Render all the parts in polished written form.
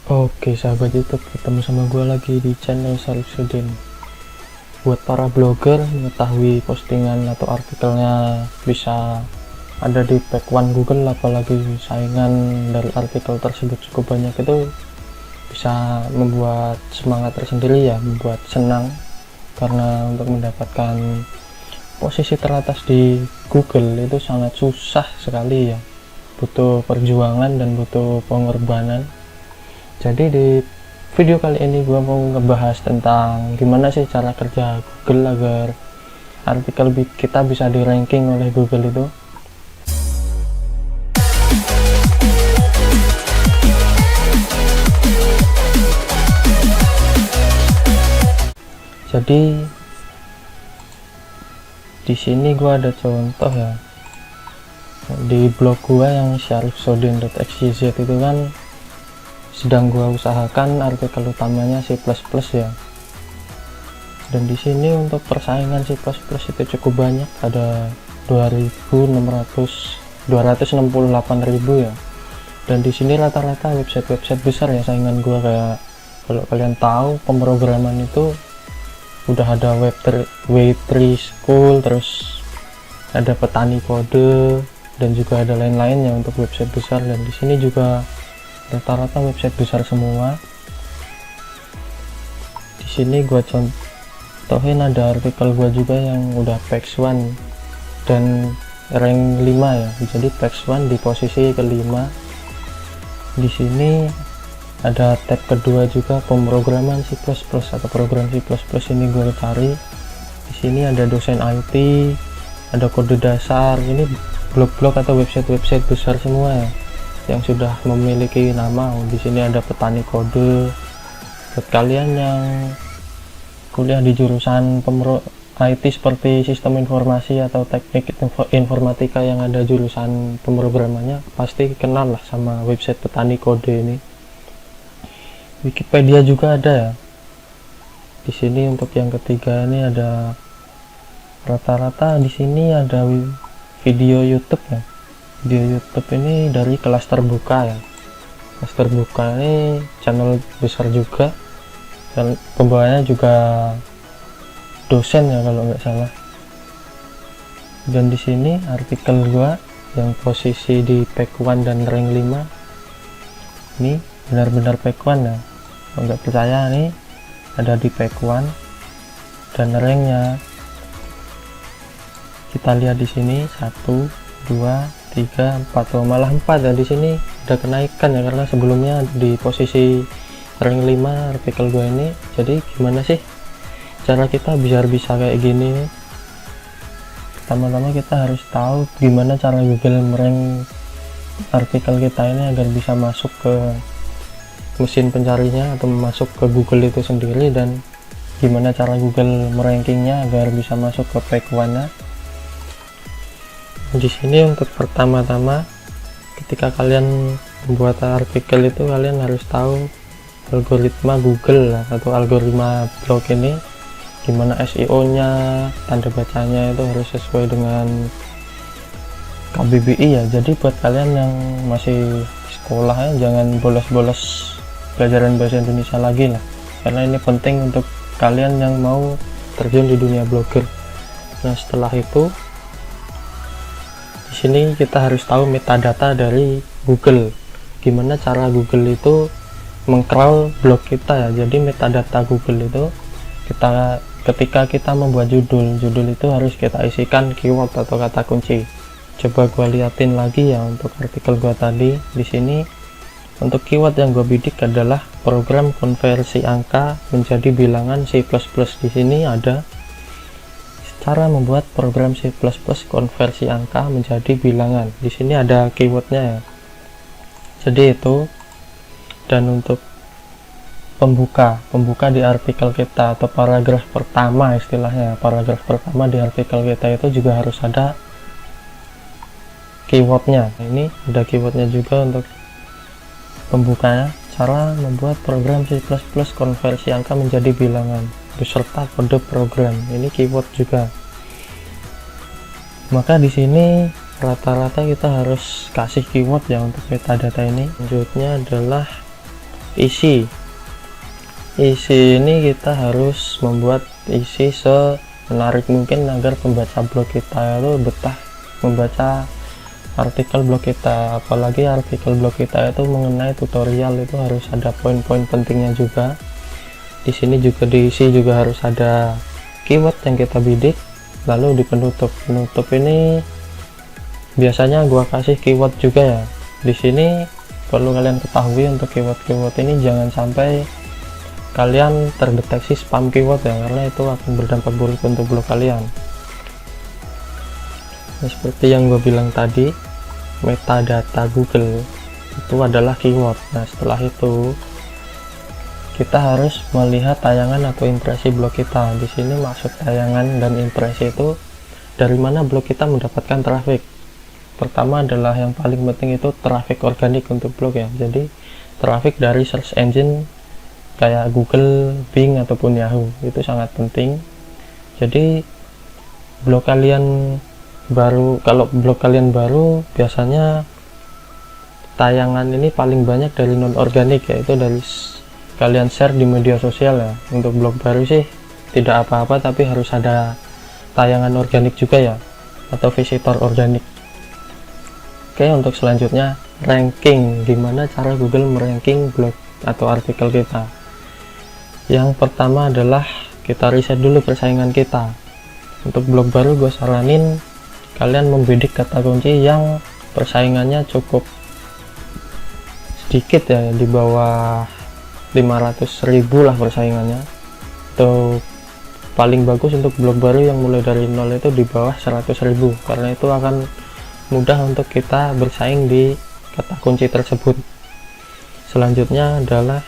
Oke sahabat YouTube, ketemu sama gue lagi di channel Syarifudin. Buat para blogger mengetahui postingan atau artikelnya bisa ada di page one Google, apalagi saingan dari artikel tersebut cukup banyak, itu bisa membuat semangat tersendiri ya, membuat senang, karena untuk mendapatkan posisi teratas di Google itu sangat susah sekali ya, butuh perjuangan dan butuh pengorbanan. Jadi di video kali ini gue mau ngebahas tentang gimana sih cara kerja Google agar artikel kita bisa di ranking oleh Google itu. Jadi di sini gue ada contoh ya, di blog gue yang syarifsodin.xyz itu kan sedang gua usahakan artikel utamanya C++ ya. Dan di sini untuk persaingan C++ itu cukup banyak, ada 268.000 ya. Dan di sini rata-rata website besar ya saingan gua, kayak kalau kalian tahu pemrograman itu udah ada Web3 School, terus ada Petani Kode, dan juga ada lain-lainnya untuk website besar. Dan di sini juga rata-rata website besar semua. Di sini gua contohin ada artikel gua juga yang udah page 1 dan rank 5 ya. Jadi page 1 di posisi kelima. Di sini ada tab kedua juga, pemrograman C++ atau program C++. Ini gua cari. Di sini ada dosen IT, ada kode dasar. Ini blog-blog atau website besar semua ya, yang sudah memiliki nama. Di sini ada Petani Kode. Buat kalian yang kuliah di jurusan IT seperti sistem informasi atau teknik informatika yang ada jurusan pemrogramannya, pasti kenal lah sama website Petani Kode ini. Wikipedia juga ada ya. Di sini untuk yang ketiga ini ada rata-rata di sini ada video YouTube ya. Video YouTube ini dari Kelas Terbuka ya. Kelas Terbuka ini channel besar juga, dan pembawanya juga dosen ya kalau nggak salah. Dan di sini artikel gua yang posisi di page 1 dan rank 5 ini benar-benar page 1 ya. Kalau nggak percaya nih, ada di page 1 dan ranknya kita lihat di sini 1, 2, 3, 4, atau malah 4 ya. Di sini udah kenaikan ya, karena sebelumnya di posisi rank 5 artikel gue ini. Jadi gimana sih cara kita biar bisa kayak gini nih? Pertama-tama kita harus tahu gimana cara Google merank artikel kita ini agar bisa masuk ke mesin pencarinya atau masuk ke Google itu sendiri, dan gimana cara Google merankingnya agar bisa masuk ke page 1 nya. Di sini untuk pertama-tama ketika kalian membuat artikel itu, kalian harus tahu algoritma Google lah, atau algoritma blog ini, gimana SEO nya, tanda bacanya itu harus sesuai dengan KBBI ya. Jadi buat kalian yang masih sekolah ya, jangan bolos-bolos pelajaran bahasa Indonesia lagi lah, karena ini penting untuk kalian yang mau terjun di dunia blogger. Nah setelah itu, di sini kita harus tahu metadata dari Google. Gimana cara Google itu mengcrawl blog kita ya. Jadi metadata Google itu ketika kita membuat judul itu harus kita isikan keyword atau kata kunci. Coba gua liatin lagi ya untuk artikel gua tadi. Di sini untuk keyword yang gua bidik adalah program konversi angka menjadi bilangan C++. Di sini ada cara membuat program C++ konversi angka menjadi bilangan. Di sini ada keywordnya ya. Jadi itu. Dan untuk pembuka di artikel kita atau paragraf pertama, istilahnya paragraf pertama di artikel kita itu juga harus ada keywordnya. Ini ada keywordnya juga untuk pembukanya. Cara membuat program C++ konversi angka menjadi bilangan beserta kode program. Ini keyword juga. Maka di sini rata-rata kita harus kasih keyword ya untuk metadata ini. Selanjutnya adalah isi ini kita harus membuat isi semenarik mungkin agar pembaca blog kita itu betah membaca artikel blog kita. Apalagi artikel blog kita itu mengenai tutorial, itu harus ada poin-poin pentingnya juga. Di sini juga diisi juga harus ada keyword yang kita bidik. Lalu di penutup ini biasanya gua kasih keyword juga ya. Di sini perlu kalian ketahui untuk keyword ini jangan sampai kalian terdeteksi spam keyword ya, karena itu akan berdampak buruk untuk blog kalian. Nah, seperti yang gue bilang tadi, metadata Google itu adalah keyword. Nah, setelah itu kita harus melihat tayangan atau impresi blog kita. Di sini maksud tayangan dan impresi itu dari mana blog kita mendapatkan traffic. Pertama adalah yang paling penting itu traffic organik untuk blog ya. Jadi traffic dari search engine kayak Google, Bing ataupun Yahoo, itu sangat penting. Jadi blog kalian baru, kalau blog kalian baru biasanya tayangan ini paling banyak dari non organik, yaitu dari kalian share di media sosial ya. Untuk blog baru sih tidak apa-apa, tapi harus ada tayangan organik juga ya, atau visitor organik. Oke, untuk selanjutnya ranking. Gimana cara Google meranking blog atau artikel kita? Yang pertama adalah kita riset dulu persaingan kita. Untuk blog baru gue saranin kalian membidik kata kunci yang persaingannya cukup sedikit ya, di bawah 500.000 lah persaingannya. Atau paling bagus untuk blog baru yang mulai dari nol itu di bawah 100.000, karena itu akan mudah untuk kita bersaing di kata kunci tersebut. Selanjutnya adalah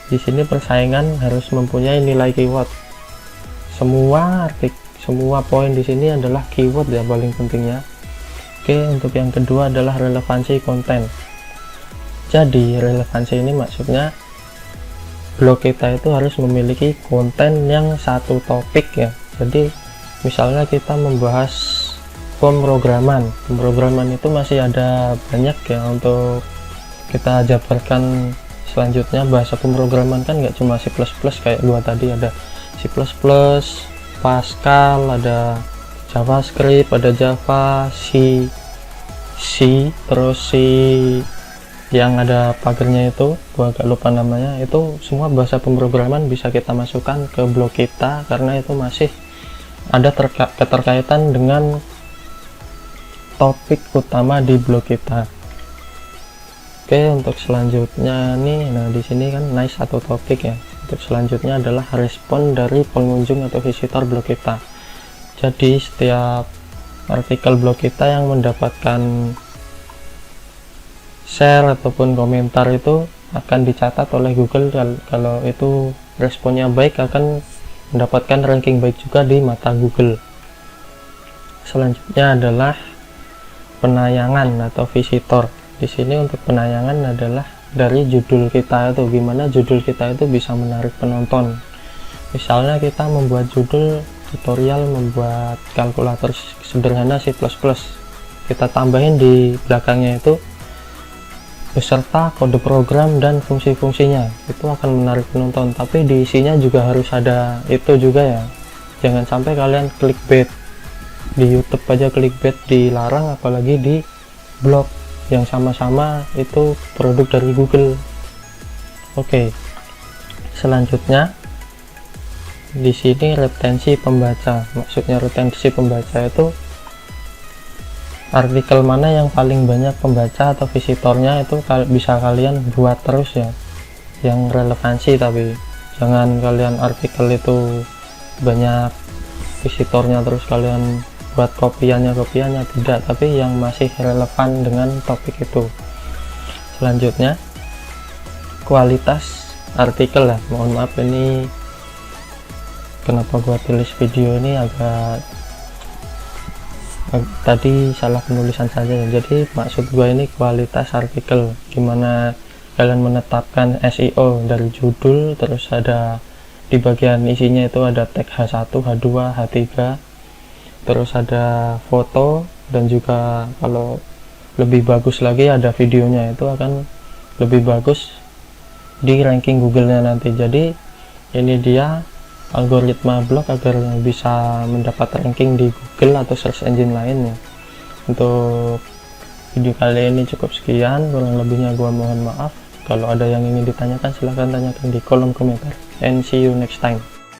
di sini persaingan harus mempunyai nilai keyword. Semua poin di sini adalah keyword ya, paling pentingnya. Oke, untuk yang kedua adalah relevansi konten. Jadi relevansi ini maksudnya blog kita itu harus memiliki konten yang satu topik ya. Jadi misalnya kita membahas pemrograman itu masih ada banyak ya untuk kita jabarkan. Selanjutnya bahasa pemrograman kan nggak cuma C++ kayak gua tadi, ada C++, Pascal, ada JavaScript, ada Java, C, terus C yang ada pagernya itu gua agak lupa namanya. Itu semua bahasa pemrograman bisa kita masukkan ke blog kita, karena itu masih ada keterkaitan dengan topik utama di blog kita. Oke, untuk selanjutnya nih, nah di sini kan nice satu topik ya. Untuk selanjutnya adalah respon dari pengunjung atau visitor blog kita. Jadi setiap artikel blog kita yang mendapatkan share ataupun komentar itu akan dicatat oleh Google. Kalau itu responnya baik, akan mendapatkan ranking baik juga di mata Google. Selanjutnya adalah penayangan atau visitor. Di sini untuk penayangan adalah dari judul kita itu, gimana judul kita itu bisa menarik penonton. Misalnya kita membuat judul tutorial membuat kalkulator sederhana C++, kita tambahin di belakangnya itu beserta kode program dan fungsi-fungsinya, itu akan menarik penonton. Tapi di isinya juga harus ada itu juga ya, jangan sampai kalian clickbait. Di YouTube aja clickbait dilarang, apalagi di blog yang sama-sama itu produk dari Google. Oke, selanjutnya di sini retensi pembaca. Maksudnya retensi pembaca itu artikel mana yang paling banyak pembaca atau visitornya, itu bisa kalian buat terus ya, yang relevansi. Tapi jangan kalian artikel itu banyak visitornya terus kalian buat kopiannya tidak, tapi yang masih relevan dengan topik itu. Selanjutnya kualitas artikel ya. Mohon maaf, ini kenapa gua tulis video ini agak tadi salah penulisan saja ya. Jadi maksud gua ini kualitas artikel, gimana kalian menetapkan SEO dari judul, terus ada di bagian isinya itu ada tag H1, H2, H3, terus ada foto, dan juga kalau lebih bagus lagi ada videonya, itu akan lebih bagus di ranking Google-nya nanti. Jadi ini dia algoritma blog agar bisa mendapat ranking di Google atau search engine lainnya. Untuk video kali ini cukup sekian, kurang lebihnya gua mohon maaf. Kalau ada yang ingin ditanyakan silahkan tanyakan di kolom komentar, and see you next time.